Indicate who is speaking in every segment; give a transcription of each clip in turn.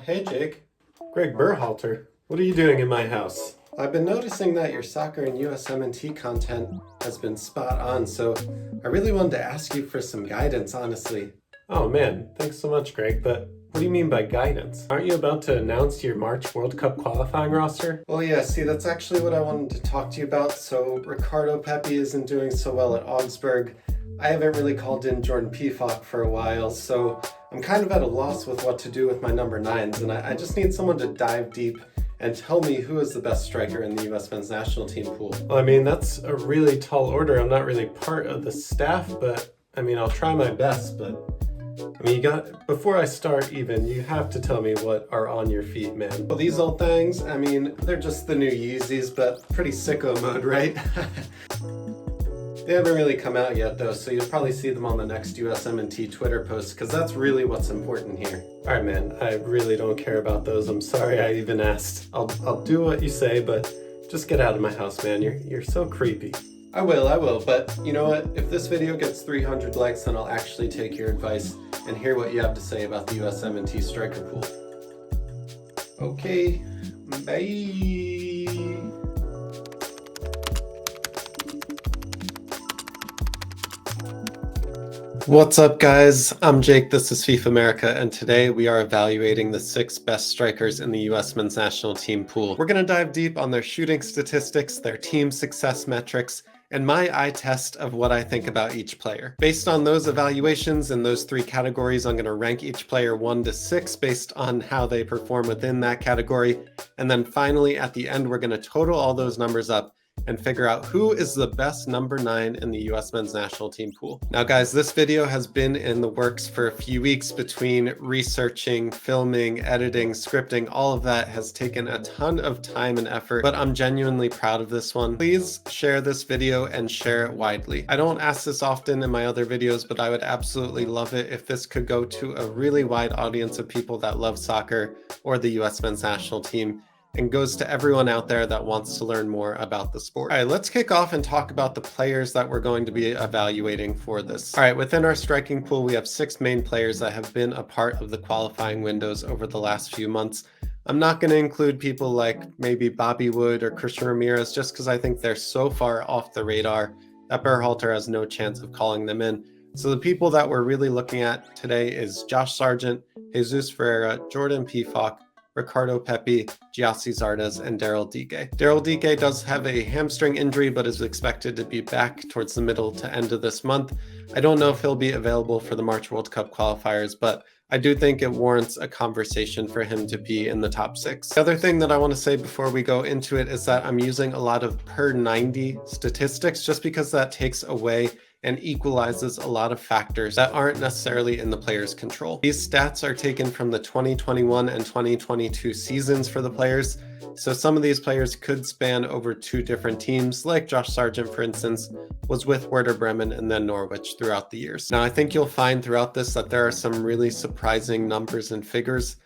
Speaker 1: Hey Jake. Greg Berhalter, what are you doing in my house? I've been noticing that your soccer and Usmnt content has been spot on, so I really wanted to ask you for some guidance, honestly. Oh man, thanks so much, Greg, but what do you mean by guidance? Aren't you about to announce your March World Cup qualifying roster? Well, yeah, see, that's actually what I wanted to talk to you about. So Ricardo Pepi isn't doing so well at Augsburg. I haven't really called in Jordan Pefok for a while, so I'm kind of at a loss with what to do with my number 9s, and I just need someone to dive deep and tell me who is the best striker in the US men's national team pool. Well, I mean, that's a really tall order. I'm not really part of the staff, but I mean, I'll try my best, but I mean, before I start even, you have to tell me what are on your feet, man. Well, these old things, I mean, they're just the new Yeezys, but pretty sicko mode, right? They haven't really come out yet though, so you'll probably see them on the next USMNT Twitter post, because that's really what's important here. Alright man, I really don't care about those. I'm sorry I even asked. I'll do what you say, but just get out of my house, man. You're so creepy. I will, but you know what? If this video gets 300 likes, then I'll actually take your advice and hear what you have to say about the USMNT striker pool. Okay, bye! What's up guys, I'm Jake, this is FIFAmerica, and today we are evaluating the 6 best strikers in the US men's national team pool. We're going to dive deep on their shooting statistics, their team success metrics, and my eye test of what I think about each player. Based on those evaluations in those 3 categories, I'm going to rank each player 1 to 6 based on how they perform within that category. And then finally, at the end, we're going to total all those numbers up and figure out who is the best number 9 in the US men's national team pool. Now guys, this video has been in the works for a few weeks. Between researching, filming, editing, scripting, all of that has taken a ton of time and effort, but I'm genuinely proud of this one. Please share this video and share it widely. I don't ask this often in my other videos, but I would absolutely love it if this could go to a really wide audience of people that love soccer or the US men's national team, and goes to everyone out there that wants to learn more about the sport. All right, let's kick off and talk about the players that we're going to be evaluating for this. All right, within our striking pool, we have 6 main players that have been a part of the qualifying windows over the last few months. I'm not going to include people like maybe Bobby Wood or Christian Ramirez, just because I think they're so far off the radar that Berhalter has no chance of calling them in. So the people that we're really looking at today is Josh Sargent, Jesus Ferreira, Jordan Pefok, Ricardo Pepi, Gyasi Zardes, and Daryl Dike. Daryl Dike does have a hamstring injury, but is expected to be back towards the middle to end of this month. I don't know if he'll be available for the March World Cup qualifiers, but I do think it warrants a conversation for him to be in the top 6. The other thing that I want to say before we go into it is that I'm using a lot of per 90 statistics just because that takes away and equalizes a lot of factors that aren't necessarily in the player's control. These stats are taken from the 2021 and 2022 seasons for the players, so some of these players could span over 2 different teams, like Josh Sargent, for instance, was with Werder Bremen and then Norwich throughout the years. Now, I think you'll find throughout this that there are some really surprising numbers and figures,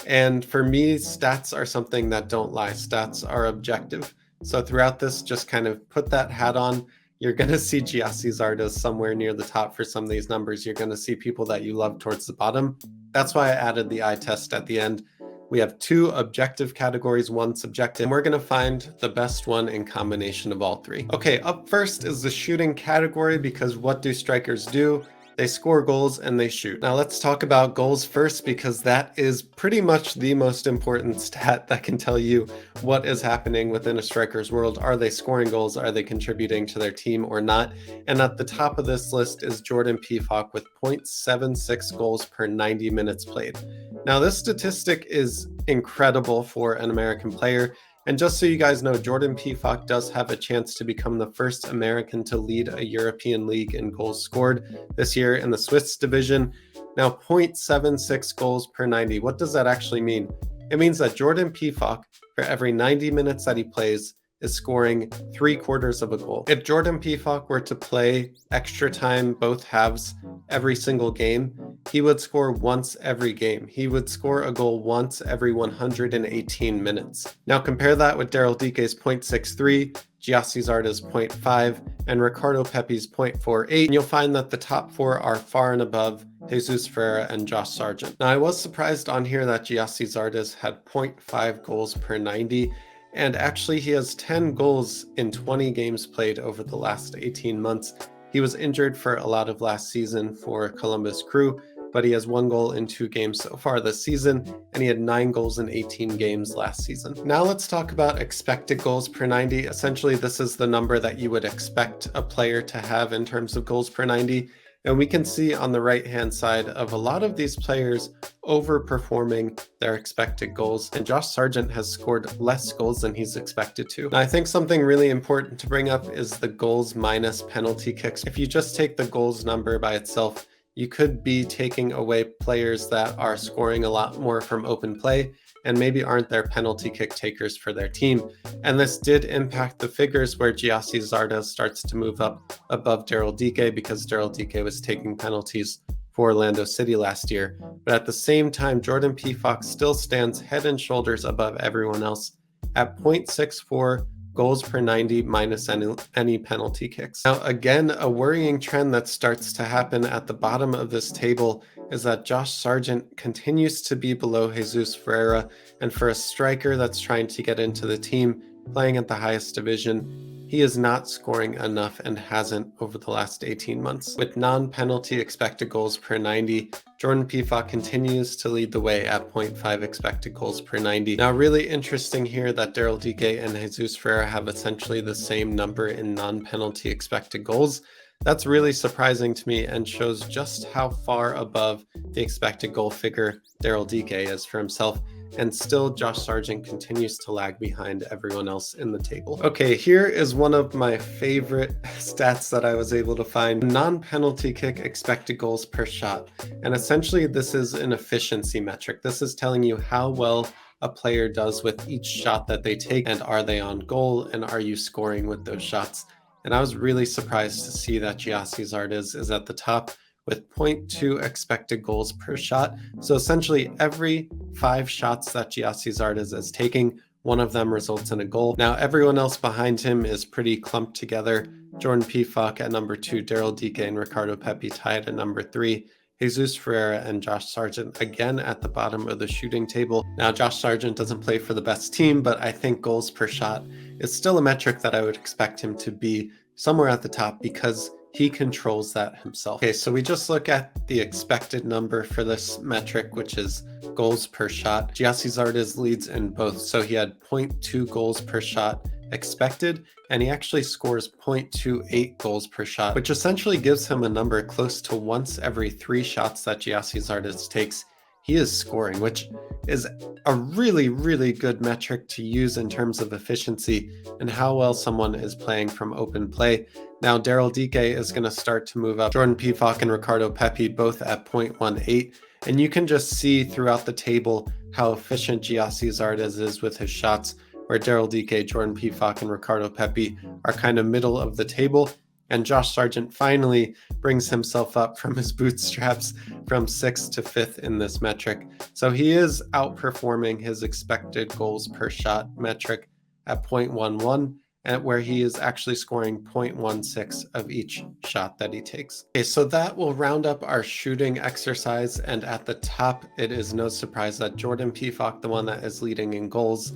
Speaker 1: and for me, stats are something that don't lie. Stats are objective. So throughout this, just kind of put that hat on. You're going to see Gyasi Zardes somewhere near the top for some of these numbers. You're going to see people that you love towards the bottom. That's why I added the eye test at the end. We have 2 objective categories, 1 subjective, and we're going to find the best one in combination of all 3. Okay, up first is the shooting category, because what do strikers do? They score goals and they shoot. Now let's talk about goals first, because that is pretty much the most important stat that can tell you what is happening within a striker's world. Are they scoring goals? Are they contributing to their team or not? And at the top of this list is Jordan Pefok with 0.76 goals per 90 minutes played. Now this statistic is incredible for an American player. And just so you guys know, Jordan Pefok does have a chance to become the first American to lead a European league in goals scored this year in the Swiss division. Now, 0.76 goals per 90. What does that actually mean? It means that Jordan Pefok, for every 90 minutes that he plays, is scoring 3/4 of a goal. If Jordan Pefok were to play extra time, both halves, every single game, he would score once every game. He would score a goal once every 118 minutes. Now compare that with Daryl Dike's 0.63, Gyasi Zardes' 0.5, and Ricardo Pepi's 0.48, and you'll find that the top four are far and above Jesus Ferreira and Josh Sargent. Now I was surprised on here that Gyasi Zardes had 0.5 goals per 90, and actually he has 10 goals in 20 games played over the last 18 months. He was injured for a lot of last season for Columbus Crew, but he has 1 goal in 2 games so far this season, and he had 9 goals in 18 games last season. Now let's talk about expected goals per 90. Essentially, this is the number that you would expect a player to have in terms of goals per 90. And we can see on the right-hand side of a lot of these players overperforming their expected goals, and Josh Sargent has scored less goals than he's expected to. Now, I think something really important to bring up is the goals minus penalty kicks. If you just take the goals number by itself, you could be taking away players that are scoring a lot more from open play and maybe aren't their penalty kick takers for their team. And this did impact the figures where Gyasi Zardes starts to move up above Daryl Dike because Daryl Dike was taking penalties for Orlando City last year. But at the same time, Jordan Pefok still stands head and shoulders above everyone else at 0.64 goals per 90 minus any penalty kicks. Now, again, a worrying trend that starts to happen at the bottom of this table is that Josh Sargent continues to be below Jesus Ferreira, and for a striker that's trying to get into the team, playing at the highest division, he is not scoring enough and hasn't over the last 18 months. With non-penalty expected goals per 90, Jordan Pefok continues to lead the way at 0.5 expected goals per 90. Now, really interesting here that Daryl Dike and Jesus Ferreira have essentially the same number in non-penalty expected goals. That's really surprising to me and shows just how far above the expected goal figure Daryl Dike is for himself. And still, Josh Sargent continues to lag behind everyone else in the table. Okay, here is one of my favorite stats that I was able to find. Non-penalty kick expected goals per shot. And essentially, this is an efficiency metric. This is telling you how well a player does with each shot that they take, and are they on goal, and are you scoring with those shots? And I was really surprised to see that Gyasi Zardes is at the top with 0.2 expected goals per shot. So essentially every 5 shots that Gyasi Zardes is taking, one of them results in a goal. Now everyone else behind him is pretty clumped together. Jordan Pefok at number 2, Daryl Dike and Ricardo Pepi tied at number 3. Jesus Ferreira and Josh Sargent again at the bottom of the shooting table. Now Josh Sargent doesn't play for the best team, but I think goals per shot is still a metric that I would expect him to be somewhere at the top because he controls that himself. Okay, so we just look at the expected number for this metric, which is goals per shot. Gyasi Zardes leads in both. So he had 0.2 goals per shot expected, and he actually scores 0.28 goals per shot, which essentially gives him a number close to once every 3 shots that Gyasi Zardes takes, he is scoring, which is a really, really good metric to use in terms of efficiency and how well someone is playing from open play. Now, Daryl Dike is going to start to move up. Jordan Pefok and Ricardo Pepi both at 0.18. And you can just see throughout the table how efficient Gyasi Zardes is with his shots, where Daryl Dike, Jordan Pefok, and Ricardo Pepi are kind of middle of the table. And Josh Sargent finally brings himself up from his bootstraps from 6th to 5th in this metric. So he is outperforming his expected goals per shot metric at 0.11, and where he is actually scoring 0.16 of each shot that he takes. Okay, so that will round up our shooting exercise. And at the top, it is no surprise that Jordan Pefok, the one that is leading in goals,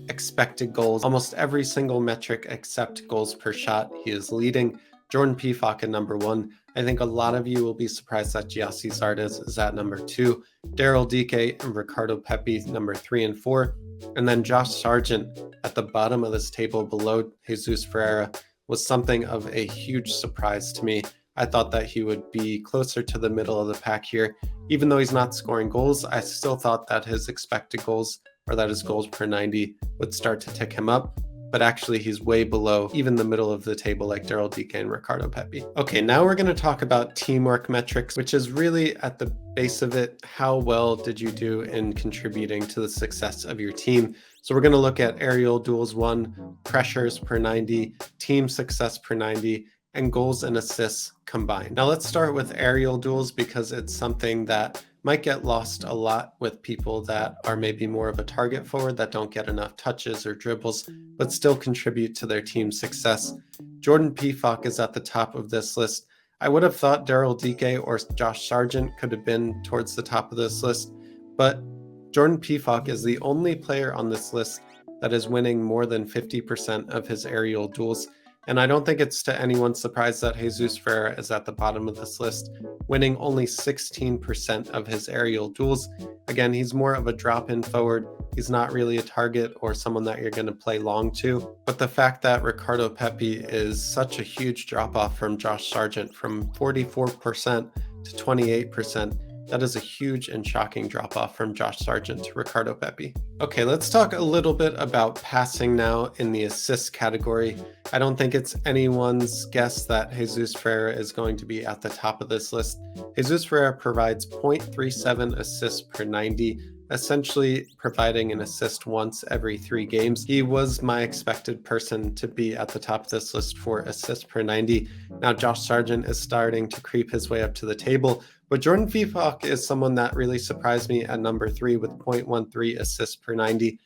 Speaker 1: expected goals, almost every single metric except goals per shot, he is leading. Jordan Pefok at number 1. I think a lot of you will be surprised that Gyasi Zardes is at number 2. Daryl Dike and Ricardo Pepi number 3 and 4. And then Josh Sargent at the bottom of this table below Jesus Ferreira was something of a huge surprise to me. I thought that he would be closer to the middle of the pack here. Even though he's not scoring goals, I still thought that his expected goals, or that his goals per 90, would start to tick him up. but actually he's way below even the middle of the table like Daryl Dike and Ricardo Pepi. Okay, now we're going to talk about teamwork metrics, which is really at the base of it, how well did you do in contributing to the success of your team? So we're going to look at aerial duels won, pressures per 90, team success per 90, and goals and assists combined. Now let's start with aerial duels because it's something that might get lost a lot with people that are maybe more of a target forward that don't get enough touches or dribbles, but still contribute to their team's success. Jordan Pefok is at the top of this list. I would have thought Daryl Dike or Josh Sargent could have been towards the top of this list, but Jordan Pefok is the only player on this list that is winning more than 50% of his aerial duels. And I don't think it's to anyone's surprise that Jesus Ferreira is at the bottom of this list, winning only 16% of his aerial duels. Again, he's more of a drop-in forward. He's not really a target or someone that you're going to play long to. But the fact that Ricardo Pepi is such a huge drop-off from Josh Sargent from 44% to 28%, that is a huge and shocking drop-off from Josh Sargent to Ricardo Pepi. Okay, let's talk a little bit about passing now in the assist category. I don't think it's anyone's guess that Jesus Ferreira is going to be at the top of this list. Jesus Ferreira provides 0.37 assists per 90, essentially providing an assist once every 3 games. He was my expected person to be at the top of this list for assists per 90. Now Josh Sargent is starting to creep his way up to the table, but Jordan Pefok is someone that really surprised me at number 3 with 0.13 assists per 90.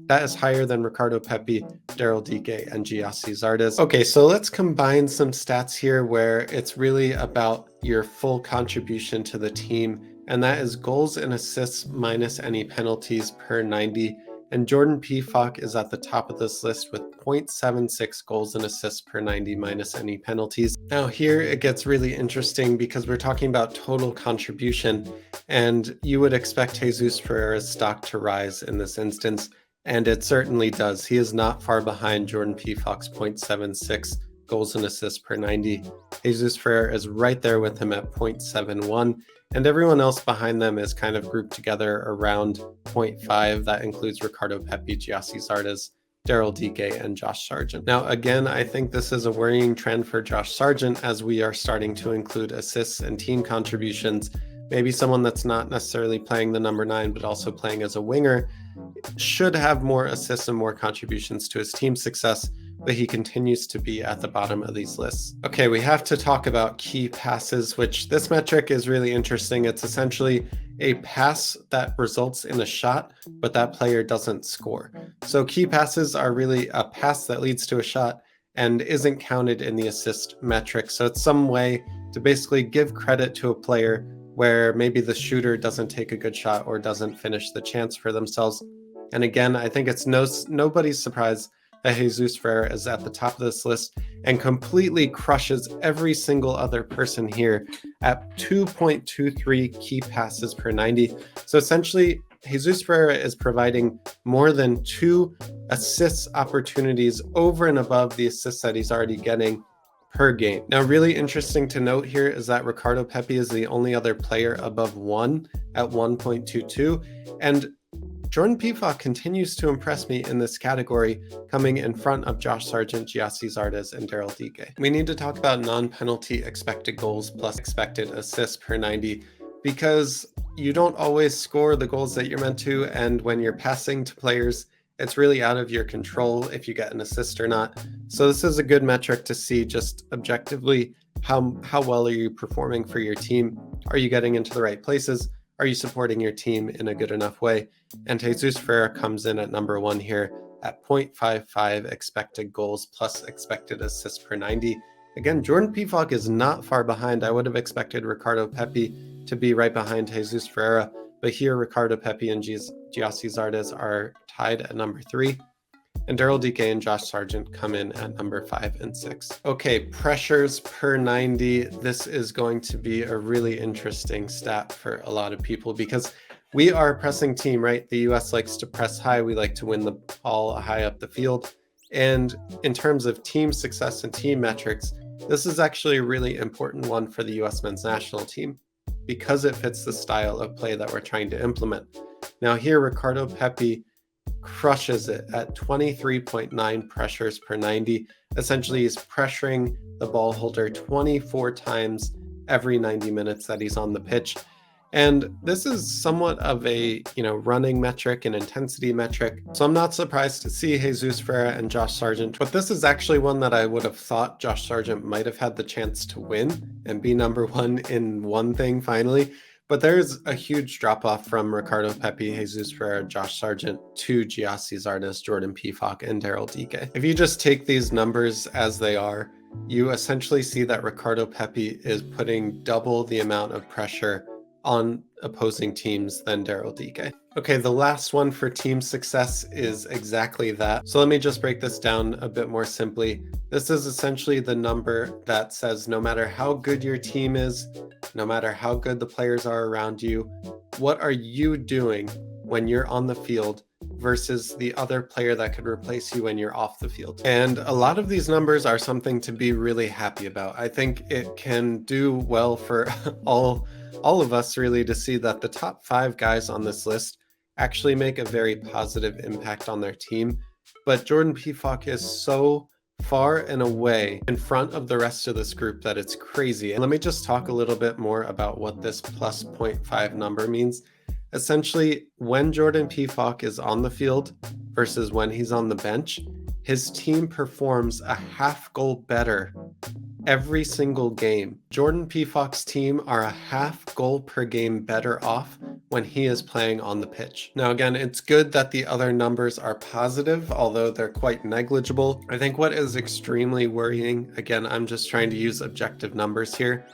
Speaker 1: That is higher than Ricardo Pepi, Daryl Dike, and Gyasi Zardes. Okay, so let's combine some stats here where it's really about your full contribution to the team, and that is goals and assists minus any penalties per 90. And Jordan Pefok is at the top of this list with 0.76 goals and assists per 90 minus any penalties. Now here it gets really interesting because we're talking about total contribution, and you would expect Jesus Ferreira's stock to rise in this instance, and it certainly does. He is not far behind Jordan Pefok's 0.76 goals and assists per 90. Jesus Ferreira is right there with him at 0.71. And everyone else behind them is kind of grouped together around 0.5. That includes Ricardo Pepi, Gyasi Zardes, Daryl Dike, and Josh Sargent. Now, again, I think this is a worrying trend for Josh Sargent as we are starting to include assists and team contributions. Maybe someone that's not necessarily playing the number 9, but also playing as a winger should have more assists and more contributions to his team's success, but he continues to be at the bottom of these lists. Okay, we have to talk about key passes, which this metric is really interesting. It's essentially a pass that results in a shot, but that player doesn't score. So key passes are really a pass that leads to a shot and isn't counted in the assist metric. So it's some way to basically give credit to a player where maybe the shooter doesn't take a good shot or doesn't finish the chance for themselves. And again, I think it's nobody's surprise that Jesus Ferreira is at the top of this list and completely crushes every single other person here at 2.23 key passes per 90. So essentially, Jesus Ferreira is providing more than 2 assist opportunities over and above the assists that he's already getting per game. Now, really interesting to note here is that Ricardo Pepi is the only other player above 1 at 1.22, and Jordan Pefok continues to impress me in this category, coming in front of Josh Sargent, Gyasi Zardes, and Daryl Dike. We need to talk about non-penalty expected goals plus expected assists per 90, because you don't always score the goals that you're meant to, and when you're passing to players, it's really out of your control if you get an assist or not. So this is a good metric to see just objectively how well are you performing for your team? Are you getting into the right places? Are you supporting your team in a good enough way? And Jesus Ferreira comes in at number 1 here at 0.55 expected goals plus expected assists per 90. Again, Jordan Pefok is not far behind. I would have expected Ricardo Pepi to be right behind Jesus Ferreira, but here Ricardo Pepi and Gyasi Zardes are tied at number 3. And Daryl Dike and Josh Sargent come in at number 5 and 6. Okay, pressures per 90. This is going to be a really interesting stat for a lot of people because we are a pressing team, right? The US likes to press high. We like to win the ball high up the field. And in terms of team success and team metrics, this is actually a really important one for the US men's national team because it fits the style of play that we're trying to implement. Now here, Ricardo Pepi crushes it at 23.9 pressures per 90. Essentially, he's pressuring the ball holder 24 times every 90 minutes that he's on the pitch. And this is somewhat of a, running metric and intensity metric. So I'm not surprised to see Jesus Ferreira and Josh Sargent, but this is actually one that I would have thought Josh Sargent might have had the chance to win and be number one in one thing finally. But there's a huge drop-off from Ricardo Pepi, Jesus Ferreira, Josh Sargent to Gyasi Zardes, Jordan Pefok, and Daryl Dike. If you just take these numbers as they are, you essentially see that Ricardo Pepi is putting double the amount of pressure on opposing teams than Daryl Dike. Okay, the last one for team success is exactly that. So let me just break this down a bit more simply. This is essentially the number that says no matter how good your team is, no matter how good the players are around you, what are you doing when you're on the field versus the other player that could replace you when you're off the field. And a lot of these numbers are something to be really happy about. I think it can do well for all of us really to see that the top 5 guys on this list actually make a very positive impact on their team. But Jordan Pefok is so far and away in front of the rest of this group that it's crazy. And let me just talk a little bit more about what this plus 0.5 number means. Essentially, when Jordan Pefok is on the field versus when he's on the bench, his team performs a half goal better every single game. Jordan Pefok's team are a half goal per game better off when he is playing on the pitch. Now again, it's good that the other numbers are positive, although they're quite negligible. I think what is extremely worrying, again, I'm just trying to use objective numbers here.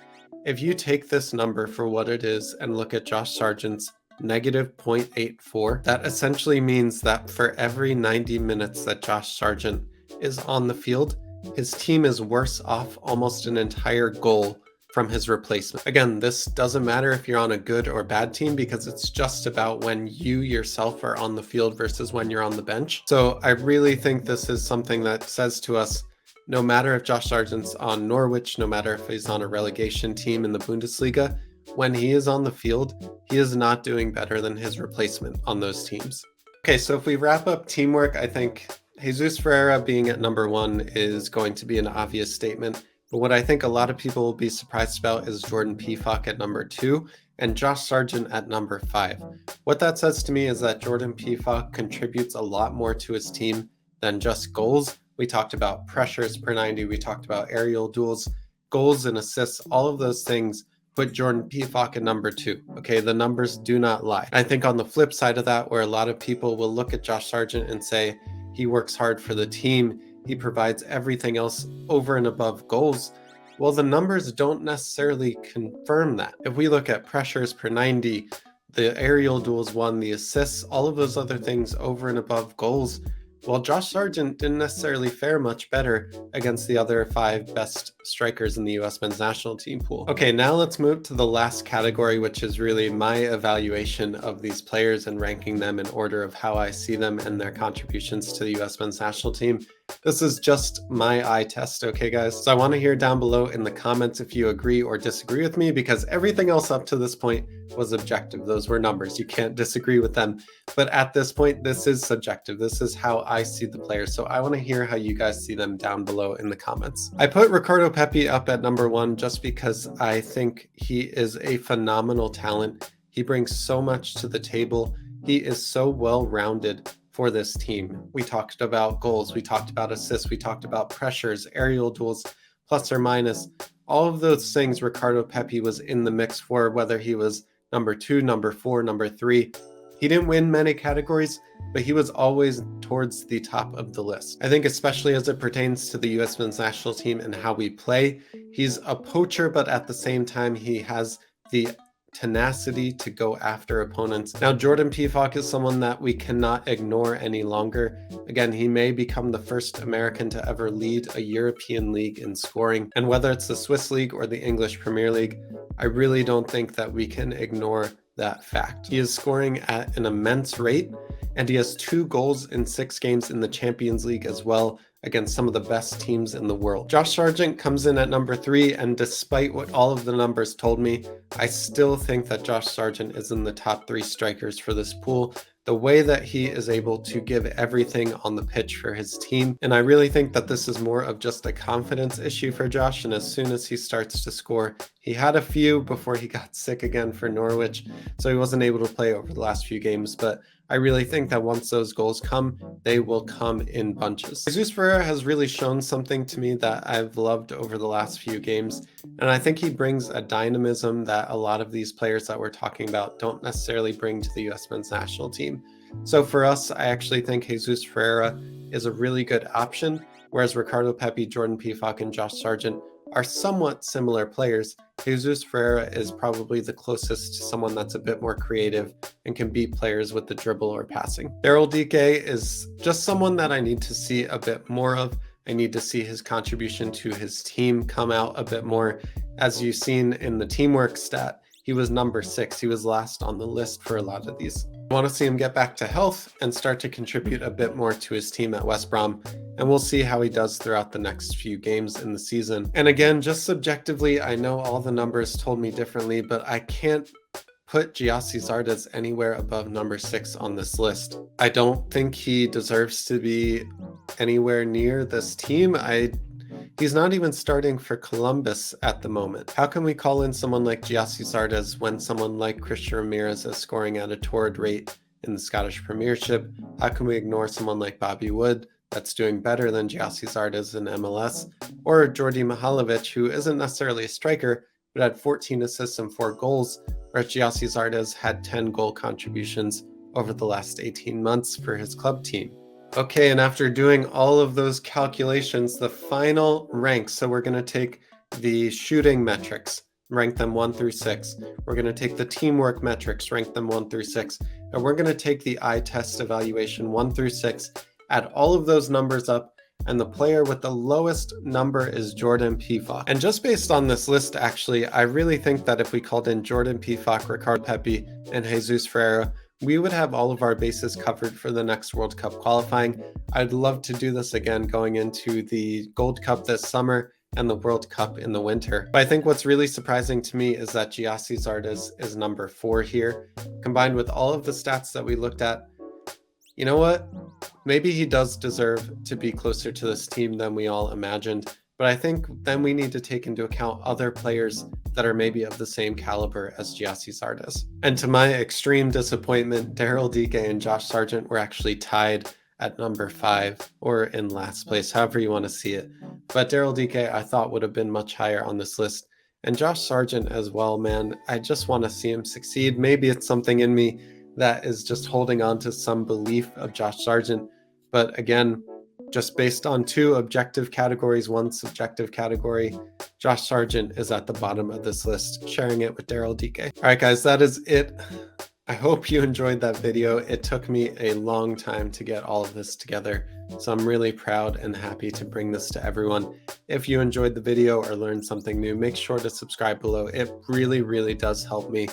Speaker 1: If you take this number for what it is and look at Josh Sargent's negative 0.84, that essentially means that for every 90 minutes that Josh Sargent is on the field, his team is worse off almost an entire goal from his replacement. Again, this doesn't matter if you're on a good or bad team because it's just about when you yourself are on the field versus when you're on the bench. So I really think this is something that says to us, no matter if Josh Sargent's on Norwich, no matter if he's on a relegation team in the Bundesliga, when he is on the field, he is not doing better than his replacement on those teams. Okay, so if we wrap up teamwork, I think Jesus Ferreira being at number 1 is going to be an obvious statement. But what I think a lot of people will be surprised about is Jordan Pefok at number 2 and Josh Sargent at number 5. What that says to me is that Jordan Pefok contributes a lot more to his team than just goals. We talked about pressures per 90, we talked about aerial duels, goals and assists, all of those things put Jordan Pefok at number 2. Okay, the numbers do not lie. I think on the flip side of that, where a lot of people will look at Josh Sargent and say, he works hard for the team, he provides everything else over and above goals. Well, the numbers don't necessarily confirm that. If we look at pressures per 90, the aerial duels won, the assists, all of those other things over and above goals, well, Josh Sargent didn't necessarily fare much better against the other 5 best strikers in the US men's national team pool. Okay, now let's move to the last category, which is really my evaluation of these players and ranking them in order of how I see them and their contributions to the US men's national team. This is just my eye test, okay guys? So I want to hear down below in the comments if you agree or disagree with me, because everything else up to this point was objective. Those were numbers. You can't disagree with them. But at this point, this is subjective. This is how I see the players. So I want to hear how you guys see them down below in the comments. I put Ricardo Pepi up at number 1 just because I think he is a phenomenal talent. He brings so much to the table. He is so well-rounded for this team. We talked about goals, we talked about assists, we talked about pressures, aerial duels, plus or minus. All of those things Ricardo Pepi was in the mix for, whether he was number 2, number 4, number 3. He didn't win many categories, but he was always towards the top of the list. I think especially as it pertains to the US men's national team and how we play, he's a poacher, but at the same time, he has the tenacity to go after opponents. Now, Jordan Pefok is someone that we cannot ignore any longer. Again, he may become the first American to ever lead a European league in scoring. And whether it's the Swiss League or the English Premier League, I really don't think that we can ignore that fact. He is scoring at an immense rate, and he has 2 goals in 6 games in the Champions League as well, against some of the best teams in the world. Josh Sargent comes in at number 3, and despite what all of the numbers told me, I still think that Josh Sargent is in the top 3 strikers for this pool. the way that he is able to give everything on the pitch for his team. And I really think that this is more of just a confidence issue for Josh. And as soon as he starts to score, he had a few before he got sick again for Norwich, so he wasn't able to play over the last few games. But I really think that once those goals come, they will come in bunches. Jesus Ferreira has really shown something to me that I've loved over the last few games, and I think he brings a dynamism that a lot of these players that we're talking about don't necessarily bring to the US men's national team. So for us, I actually think Jesus Ferreira is a really good option, whereas Ricardo Pepi, Jordan Pefok, and Josh Sargent are somewhat similar players. Jesus Ferreira is probably the closest to someone that's a bit more creative and can beat players with the dribble or passing. Daryl Dike is just someone that I need to see a bit more of. I need to see his contribution to his team come out a bit more. As you've seen in the teamwork stat, he was number 6. He was last on the list for a lot of these. I want to see him get back to health and start to contribute a bit more to his team at West Brom, and we'll see how he does throughout the next few games in the season. And again, just subjectively, I know all the numbers told me differently, but I can't put Gyasi Zardes anywhere above number 6 on this list. I don't think he deserves to be anywhere near this team. He's not even starting for Columbus at the moment. How can we call in someone like Gyasi Zardes when someone like Christian Ramirez is scoring at a torrid rate in the Scottish Premiership? How can we ignore someone like Bobby Wood that's doing better than Gyasi Zardes in MLS? Or Djordje Mihailovic, who isn't necessarily a striker, but had 14 assists and 4 goals, whereas Gyasi Zardes had 10 goal contributions over the last 18 months for his club team. Okay, and after doing all of those calculations, the final rank, so we're going to take the shooting metrics, rank them 1 through 6. We're going to take the teamwork metrics, rank them 1 through 6. And we're going to take the eye test evaluation 1 through 6, add all of those numbers up, and the player with the lowest number is Jordan Pefok. And just based on this list, actually, I really think that if we called in Jordan Pefok, Ricardo Pepi, and Jesus Ferreira, we would have all of our bases covered for the next World Cup qualifying. I'd love to do this again going into the Gold Cup this summer and the World Cup in the winter. But I think what's really surprising to me is that Gyasi Zardes is number 4 here. Combined with all of the stats that we looked at, you know what? Maybe he does deserve to be closer to this team than we all imagined. But I think then we need to take into account other players that are maybe of the same caliber as Gyasi Zardes. And to my extreme disappointment, Daryl Dike and Josh Sargent were actually tied at number 5 or in last place, however you want to see it. But Daryl Dike I thought would have been much higher on this list. And Josh Sargent as well, man. I just want to see him succeed. Maybe it's something in me that is just holding on to some belief of Josh Sargent. But again, just based on 2 objective categories, 1 subjective category, Josh Sargent is at the bottom of this list, sharing it with Daryl Dike. All right, guys, that is it. I hope you enjoyed that video. It took me a long time to get all of this together, so I'm really proud and happy to bring this to everyone. If you enjoyed the video or learned something new, make sure to subscribe below. It really, really does help me.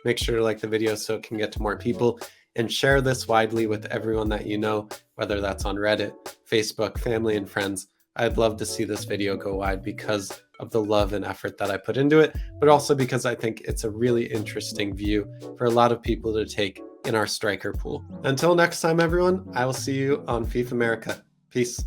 Speaker 1: Make sure to like the video so it can get to more people, and share this widely with everyone that you know, whether that's on Reddit, Facebook, family, and friends. I'd love to see this video go wide because of the love and effort that I put into it, but also because I think it's a really interesting view for a lot of people to take in our striker pool. Until next time, everyone, I will see you on FIFAmerica. Peace.